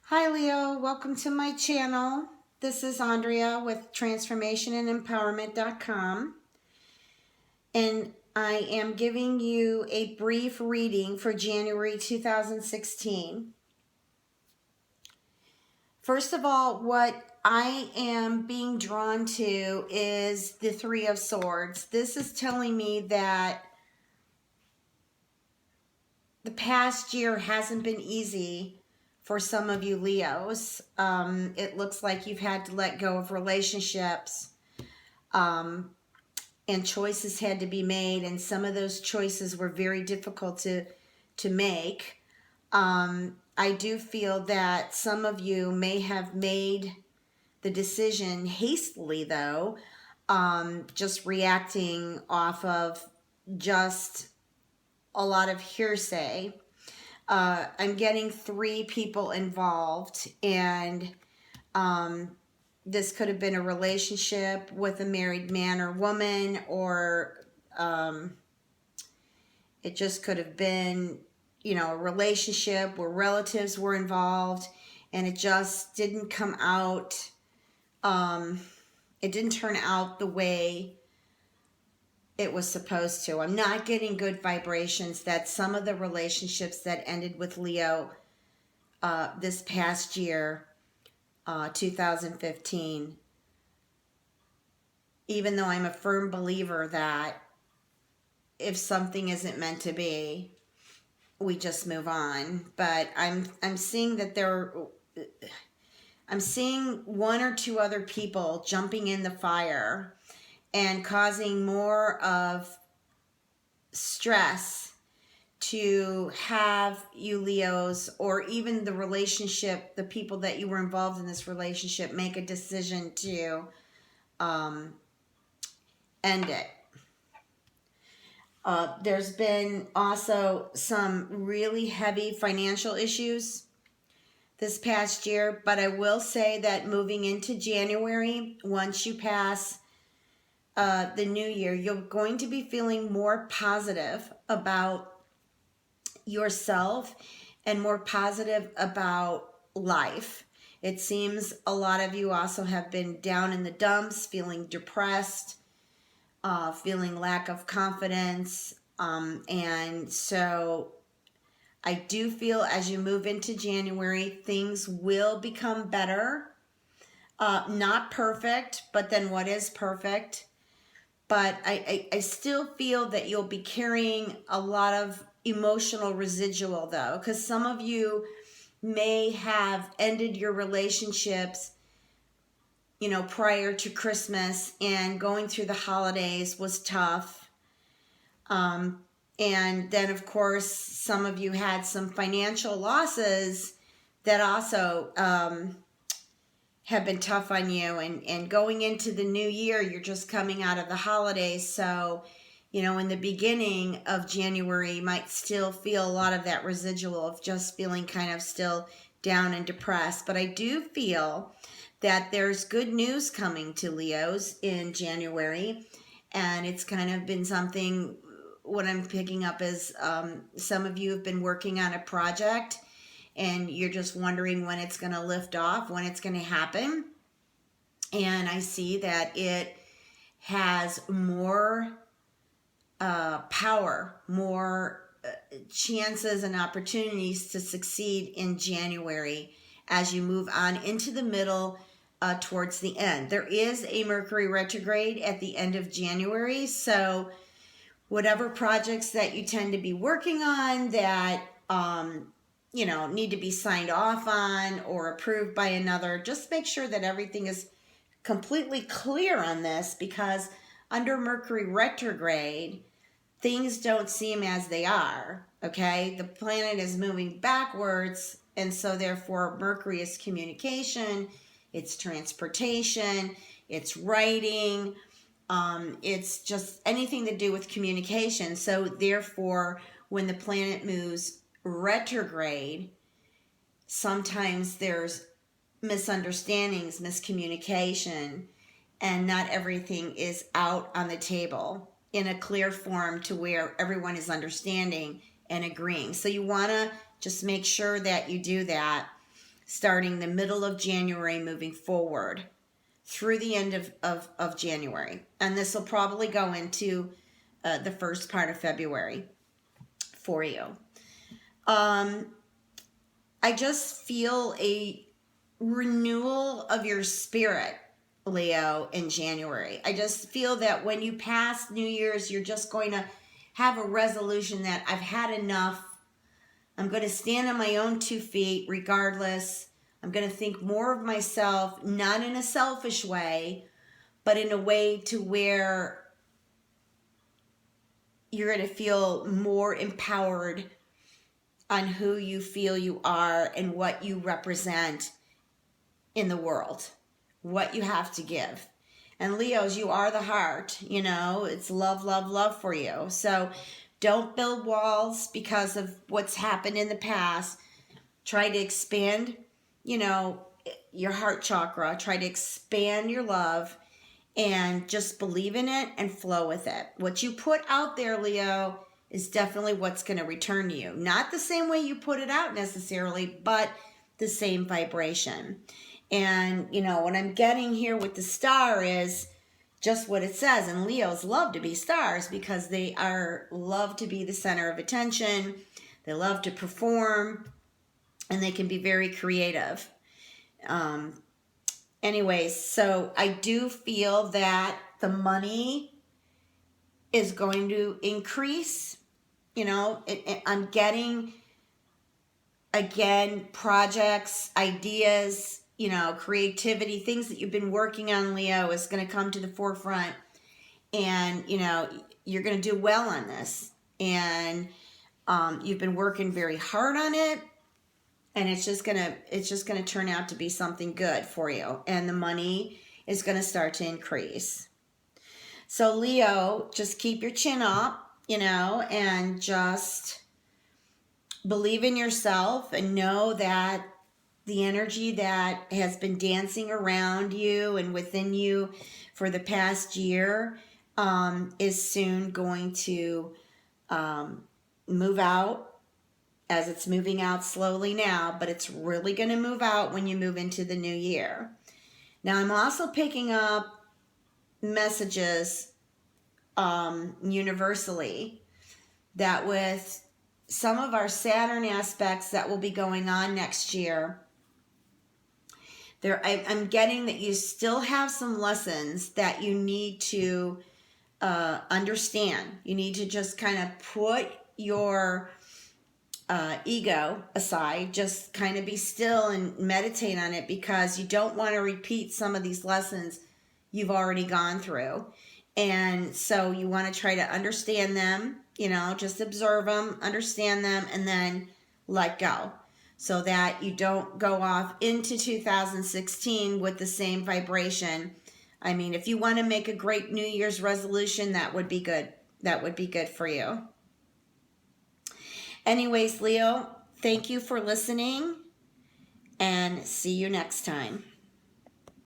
Hi Leo, welcome to my channel. This is Andrea with transformationandempowerment.com, and I am giving you a brief reading for January 2016. First of all, what I am being drawn to is the Three of Swords. This is telling me that the past year hasn't been easy for some of you Leos. It looks like you've had to let go of relationships, and choices had to be made, and some of those choices were very difficult to make. I do feel that some of you may have made the decision hastily, though, just reacting off of just a lot of hearsay. I'm getting 3 people involved, and this could have been a relationship with a married man or woman, or it just could have been, a relationship where relatives were involved, and it just didn't come out. It didn't turn out the way it was supposed to. I'm not getting good vibrations that some of the relationships that ended with Leo this past year, 2015, even though I'm a firm believer that if something isn't meant to be, we just move on. But I'm seeing that I'm seeing 1 or 2 other people jumping in the fire and causing more of stress to have you Leos, or even the relationship, the people that you were involved in this relationship, make a decision to end it. There's been also some really heavy financial issues this past year, but I will say that moving into January, once you pass the new year, you're going to be feeling more positive about yourself and more positive about life. It seems a lot of you also have been down in the dumps, feeling depressed, feeling lack of confidence, and so I do feel as you move into January, things will become better. Not perfect, but then what is perfect? But I still feel that you'll be carrying a lot of emotional residual, though, because some of you may have ended your relationships, prior to Christmas, and going through the holidays was tough. And then, of course, some of you had some financial losses that also have been tough on you. And going into the new year, you're just coming out of the holidays. So, in the beginning of January, you might still feel a lot of that residual of just feeling kind of still down and depressed. But I do feel that there's good news coming to Leos in January. And it's kind of been something, what I'm picking up is some of you have been working on a project and you're just wondering when it's going to lift off, when it's going to happen. And I see that it has more power, more chances and opportunities to succeed in January as you move on into the middle towards the end. There is a Mercury retrograde at the end of January, so whatever projects that you tend to be working on that need to be signed off on or approved by another, just make sure that everything is completely clear on this, because under Mercury retrograde, things don't seem as they are, okay? The planet is moving backwards, and so therefore Mercury is communication, it's transportation, it's writing, it's just anything to do with communication. So therefore, when the planet moves retrograde, sometimes there's misunderstandings, miscommunication, and not everything is out on the table in a clear form to where everyone is understanding and agreeing. So you want to just make sure that you do that. starting the middle of January, moving forward through the end of January. And this will probably go into the first part of February for you. I just feel a renewal of your spirit, Leo, in January. I just feel that when you pass New Year's, you're just going to have a resolution that I've had enough. I'm going to stand on my own 2 feet regardless. I'm going to think more of myself, not in a selfish way, but in a way to where you're going to feel more empowered on who you feel you are and what you represent in the world, what you have to give. And Leos, you are the heart, you know, it's love, love, love for you. So don't build walls because of what's happened in the past. Try to expand, you know, your heart chakra. Try to expand your love and just believe in it and flow with it. What you put out there, Leo, is definitely what's going to return to you. Not the same way you put it out necessarily, but the same vibration. And, you know, what I'm getting here with the star is just what it says. And Leos love to be stars because they love to be the center of attention. They love to perform, and they can be very creative. Anyways, so I do feel that the money is going to increase. You know, I'm getting, again, projects, ideas, you know, creativity, things that you've been working on, Leo, is going to come to the forefront. And, you know, you're going to do well on this. And you've been working very hard on it. And it's just gonna turn out to be something good for you. And the money is going to start to increase. So Leo, just keep your chin up, you know, and just believe in yourself and know that the energy that has been dancing around you and within you for the past year is soon going to move out, as it's moving out slowly now, but it's really going to move out when you move into the new year. Now, I'm also picking up messages universally that with some of our Saturn aspects that will be going on next year, I'm getting that you still have some lessons that you need to understand. You need to just kind of put your ego aside, just kind of be still and meditate on it, because you don't want to repeat some of these lessons you've already gone through. And so you want to try to understand them, you know, just observe them, understand them, and then let go, so that you don't go off into 2016 with the same vibration. I mean, if you want to make a great New Year's resolution, that would be good. That would be good for you. Anyways, Leo, thank you for listening, and see you next time.